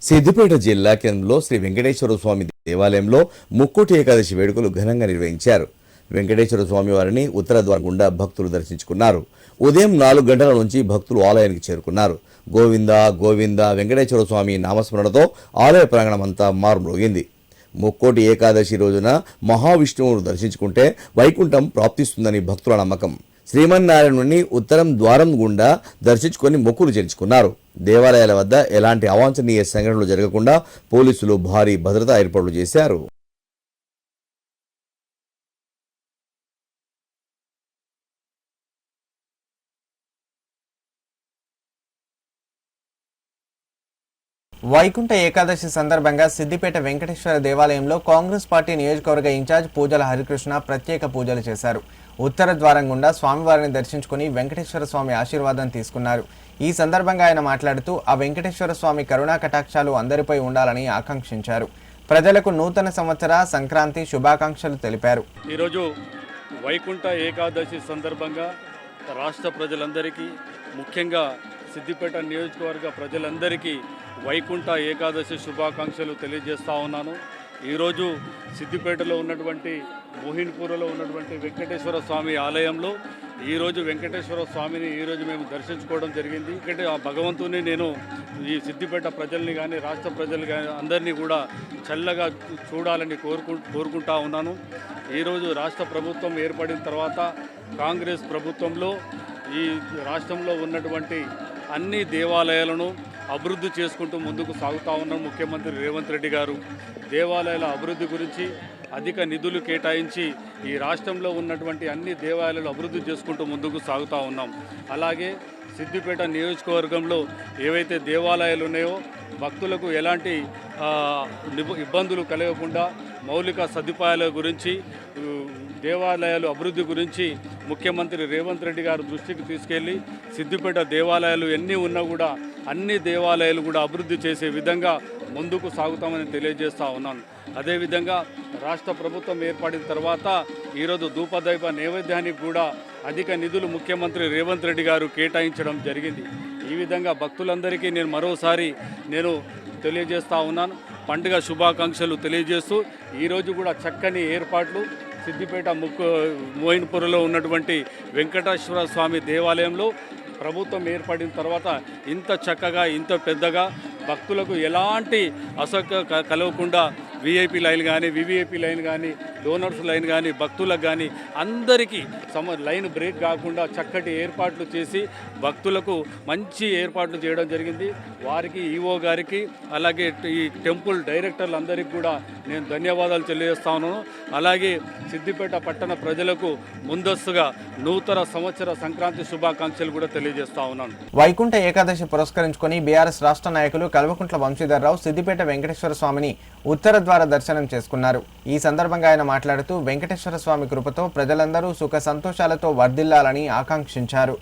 సిద్దిపేట జిల్లా కేంద్రంలో శ్రీ వెంకటేశ్వర స్వామి దేవాలయంలో ముక్కోటి ఏకాదశి వేడుకలు ఘనంగా నిర్వహించారు. వెంకటేశ్వర స్వామి వారిని ఉత్తర ద్వారం గుండా భక్తులు దర్శించుకున్నారు. ఉదయం 4 గంటల నుంచి భక్తులు ఆలయానికి చేరుకున్నారు. గోవింద గోవింద వెంకటేశ్వర స్వామి నామస్మరణతో ఆలయ ప్రాంగణం అంతా మారుమ్రోగింది. ముక్కోటి ఏకాదశి రోజున మహావిష్ణువును దర్శించుకుంటే వైకుంఠం ప్రాప్తిస్తుందని భక్తుల నమ్మకం. శ్రీమన్నారాయణుని ఉత్తరం ద్వారం గుండా దర్శించుకొని మొక్కులు చెల్లించుకున్నారు. దేవాలయాల వద్ద ఎలాంటి అవాంఛనీయ సంఘటనలు జరగకుండా పోలీసులు భారీ భద్రతా ఏర్పాట్లు చేశారు. వైకుంఠ ఏకాదశి సందర్భంగా సిద్దిపేట వెంకటేశ్వర దేవాలయంలో కాంగ్రెస్ పార్టీ నియోజకవర్గ ఇన్ఛార్జ్ పూజల హరికృష్ణ ప్రత్యేక పూజలు చేశారు. ఉత్తర ద్వారం గుండా స్వామివారిని దర్శించుకుని వెంకటేశ్వర స్వామి ఆశీర్వాదం తీసుకున్నారు. ఈ సందర్భంగా ఆయన మాట్లాడుతూ ఆ వెంకటేశ్వర స్వామి కరుణా కటాక్షాలు అందరిపై ఉండాలని ఆకాంక్షించారు. ప్రజలకు నూతన సంవత్సర సంక్రాంతి శుభాకాంక్షలు తెలిపారు. ఈరోజు వైకుంఠ ఏకాదశి సందర్భంగా రాష్ట్ర ప్రజలందరికీ, ముఖ్యంగా సిద్దిపేట నియోజకవర్గ ప్రజలందరికీ వైకుంఠ ఏకాదశి శుభాకాంక్షలు తెలియజేస్తూ ఉన్నాను. ఈరోజు సిద్దిపేటలో ఉన్నటువంటి మోహిన్పూర్లో ఉన్నటువంటి వెంకటేశ్వర స్వామి ఆలయంలో ఈరోజు వెంకటేశ్వర స్వామిని ఈరోజు మేము దర్శించుకోవడం జరిగింది. ఇక్కడ ఆ భగవంతుని నేను ఈ సిద్దిపేట ప్రజల్ని కానీ రాష్ట్ర ప్రజలు కానీ అందరినీ కూడా చల్లగా చూడాలని కోరుకుంటా ఉన్నాను. ఈరోజు రాష్ట్ర ప్రభుత్వం ఏర్పడిన తర్వాత కాంగ్రెస్ ప్రభుత్వంలో ఈ రాష్ట్రంలో ఉన్నటువంటి అన్ని దేవాలయాలను అభివృద్ధి చేసుకుంటూ ముందుకు సాగుతూ ఉన్నాం. ముఖ్యమంత్రి రేవంత్ రెడ్డి గారు దేవాలయాల అభివృద్ధి గురించి అధిక నిధులు కేటాయించి ఈ రాష్ట్రంలో ఉన్నటువంటి అన్ని దేవాలయాలు అభివృద్ధి చేసుకుంటూ ముందుకు సాగుతూ ఉన్నాం. అలాగే సిద్దిపేట నియోజకవర్గంలో ఏవైతే దేవాలయాలు ఉన్నాయో భక్తులకు ఎలాంటి ఇబ్బందులు కలగకుండా మౌలిక సదుపాయాల గురించి, దేవాలయాలు అభివృద్ధి గురించి ముఖ్యమంత్రి రేవంత్ రెడ్డి గారు దృష్టికి తీసుకెళ్లి సిద్దిపేట దేవాలయాలు ఎన్ని ఉన్నా కూడా అన్ని దేవాలయాలు కూడా అభివృద్ధి చేసే విధంగా ముందుకు సాగుతామని తెలియజేస్తూ ఉన్నాను. అదేవిధంగా రాష్ట్ర ప్రభుత్వం ఏర్పడిన తర్వాత ఈరోజు ధూపదైవ నైవేద్యానికి కూడా అధిక నిధులు ముఖ్యమంత్రి రేవంత్ రెడ్డి గారు కేటాయించడం జరిగింది. ఈ విధంగా భక్తులందరికీ నేను మరోసారి తెలియజేస్తూ ఉన్నాను. పండుగ శుభాకాంక్షలు తెలియజేస్తూ ఈరోజు కూడా చక్కని ఏర్పాట్లు సిద్దిపేట మోయిన్పూర్లో ఉన్నటువంటి వెంకటేశ్వర స్వామి దేవాలయంలో ప్రభుత్వం ఏర్పడిన తర్వాత ఇంత చక్కగా ఇంత పెద్దగా భక్తులకు ఎలాంటి అసౌకర్యం కలగకుండా విఐపి లైన్ కానీ, వివిఐపి లైన్ కానీ, డోనర్స్ లైన్ కానీ, భక్తులకు కానీ అందరికీ లైన్ బ్రేక్ కాకుండా చక్కటి ఏర్పాట్లు చేసి భక్తులకు మంచి ఏర్పాట్లు చేయడం జరిగింది. వారికి ఈఓ గారికి అలాగే ఈ టెంపుల్ డైరెక్టర్లందరికీ కూడా నేను ధన్యవాదాలు తెలియజేస్తా ఉన్నాను. అలాగే సిద్దిపేట పట్టణ ప్రజలకు ముందస్తుగా నూతన సంవత్సర సంక్రాంతి శుభాకాంక్షలు కూడా తెలియజేస్తా ఉన్నాను. వైకుంఠ ఏకాదశి పురస్కరించుకొని బీఆర్ఎస్ రాష్ట్ర నాయకులు కల్వకుంట్ల వంశీధర్రావు సిద్దిపేట వెంకటేశ్వర స్వామిని ఉత్తర ద్వార దర్శనం చేసుకున్నారు. ఈ సందర్భంగా ఆయన మాట్లాడుతూ వెంకటేశ్వర స్వామి కృపతో ప్రజలందరూ సుఖ సంతోషాలతో వర్ధిల్లాలని ఆకాంక్షించారు.